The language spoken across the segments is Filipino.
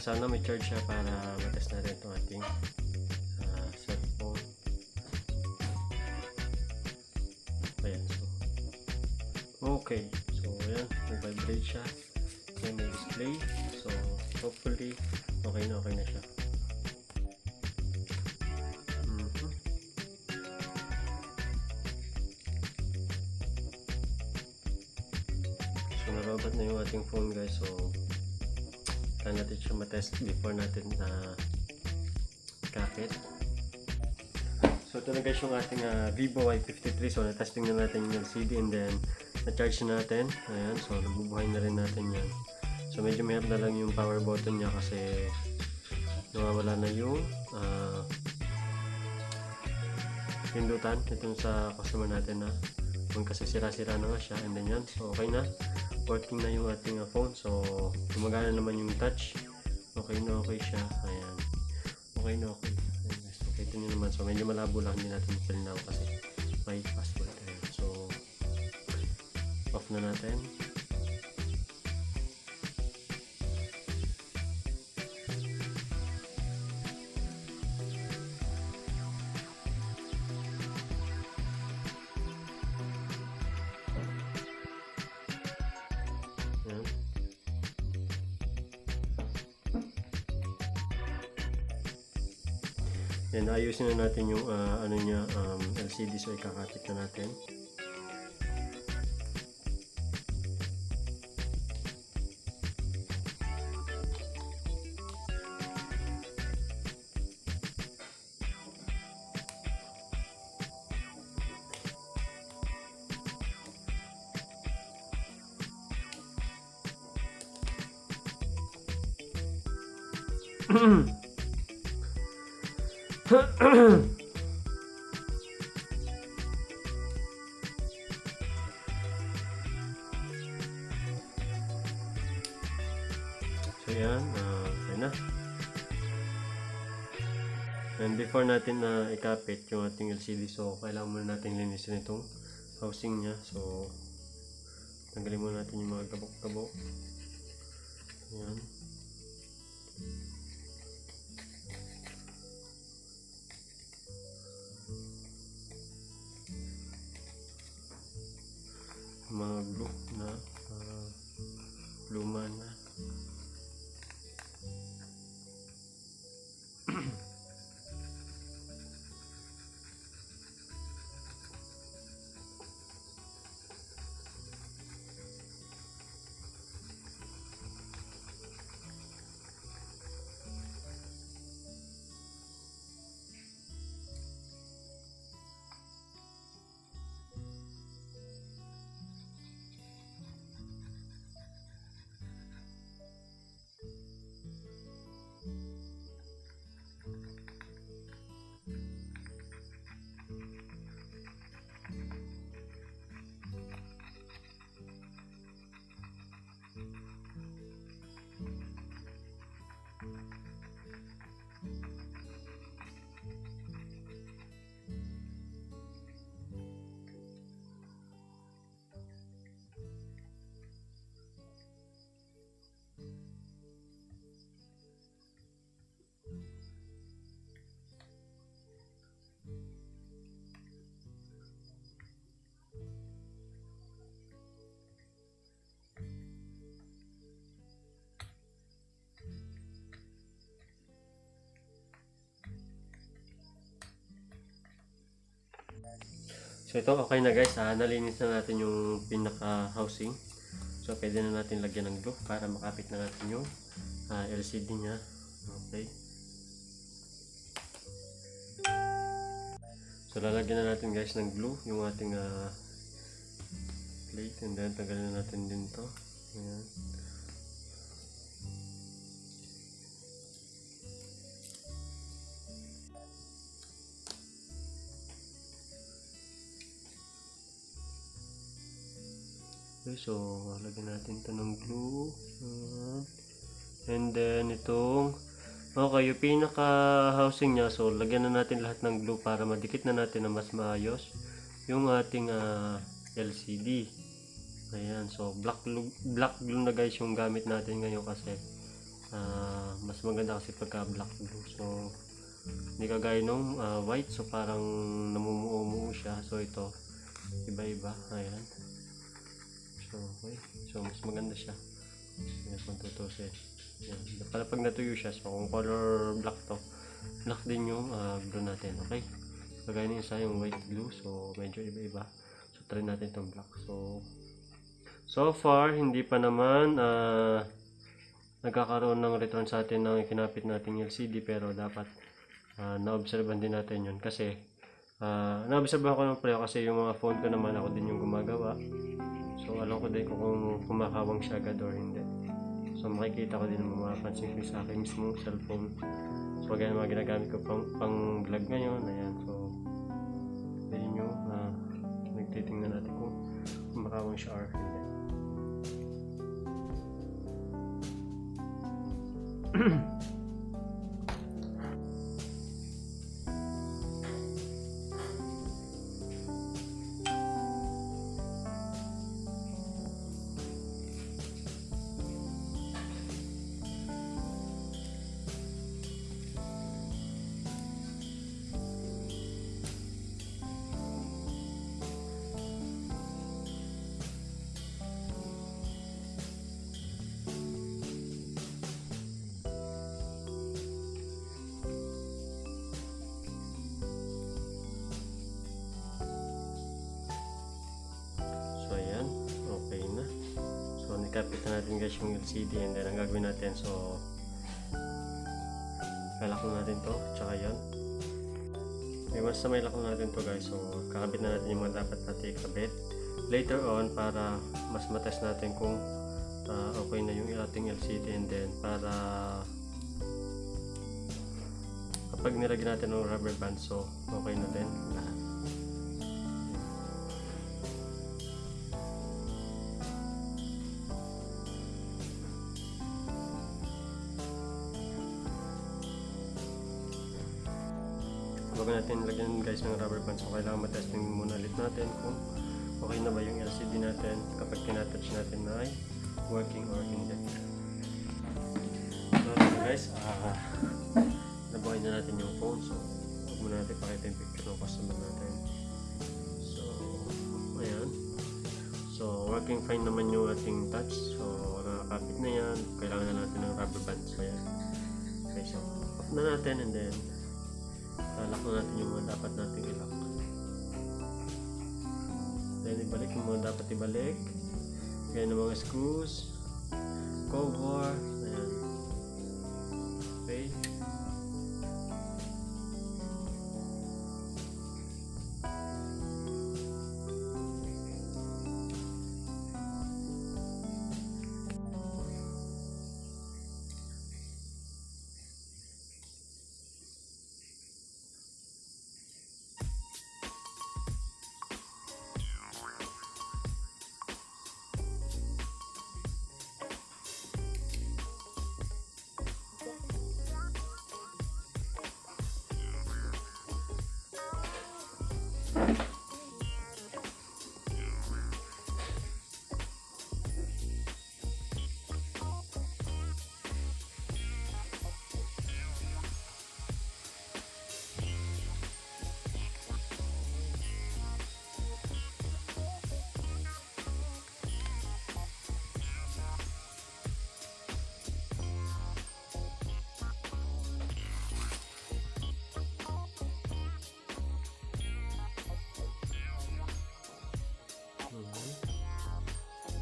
sana may charge siya para matest natin itong ating cellphone. Ayan, so okay, so ayan, may vibrate siya, then may display, so hopefully okay na siya. So narobat na yung ating phone guys, so kaya natin siya matest before natin kakit. So ito na guys yung ating Vivo Y53, so na-testing na natin yung LCD and then na-charge na natin. Ayan, so nabubuhay na rin natin yan. So medyo mahirap na lang yung power button niya kasi nawawala na yung pindutan itong sa customer natin na kung kasi sira-sira na nga siya, and then yan, so okay na, working na yung ating phone, so gumagana naman yung touch, okay na okay siya. Ayan, okay na okay. Ayan guys, okay ito nyo naman, so medyo malabo lang, hindi natin malinaw kasi may password. Ayan, so off na natin. Then ayusin na natin yung ano niya, LCD, so ikakapit na natin. So yan, okay na. And before natin ikapit yung ating LCD, so kailangan muna natin linisin itong housing niya. So tanggalin muna natin yung mga gabok-gabok. Ayan. Mga glue na luma na. So ito okay na guys, nalinis na natin yung pinaka housing. So pwede na natin lagyan ng glue para makapit na natin yung LCD nya. Okay. So lalagyan na natin guys ng glue yung ating plate, and then tanggalin na natin din to. Ayan. Okay, so lagyan natin ito ng glue. And then itong okay, yung pinaka housing nya, so lagyan na natin lahat ng glue para madikit na natin na mas maayos yung ating LCD. Ayan, so black glue na guys yung gamit natin ngayon kasi mas maganda kasi pagka black blue. So hindi kagaya nung white, so parang namumuo siya. So ito iba-iba, ayan. So okay, so mas maganda siya. Ayan, kung tutusin. Ayan. Pag natuyo siya, so kung color black to, black din yung blue natin. Okay, kagaya ng isa yung white blue, so medyo iba-iba. So try natin itong black. So far hindi pa naman nagkakaroon ng return sa atin ng kinapit nating LCD, pero dapat naobserban din natin yun kasi naobserban ko ng preo kasi yung mga phone ko naman ako din yung gumagawa. So alam ko din kung kumakawang siya agad or hindi. So makikita ko din ng mapapansin ko sa aking mismong cellphone. So kaya mga ginagamit ko pang vlog ngayon, ayan. So ayun yung nagtitingnan natin kung kumakawang siya or hindi. Ikapit na natin guys yung LCD, and then ang gagawin natin, so lalak natin to, tsaka yan. Okay, once na may lock natin to guys, so kakabit na natin yung mga dapat natin ikabit later on para mas matest natin kung okay na yung ating LCD, and then para kapag nilagyan natin ng rubber band, so okay na din lahat. Bago natin lagyan guys ng rubber band, so kailangan matesting muna ulit natin kung okay na ba yung LCD natin kapag tinatouch natin na ay working or hindi. So guys, nabuhay na natin yung phone, so huwag muna natin pakita yung picture ng customer natin. So ayan, so working fine naman yung ating touch, so nakakapit na yan. Kailangan na natin ng rubber band, so ayan. Okay, so off na natin, and then lock na natin yung mga dapat natin i-lock. Then ibalik yung mga dapat ibalik. Gaya ng mga screws, cover, ayan. Okay.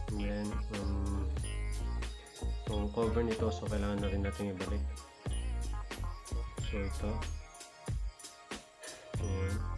And then yung cover nito, so kailangan na rin natin ibalik. So ito, ayan.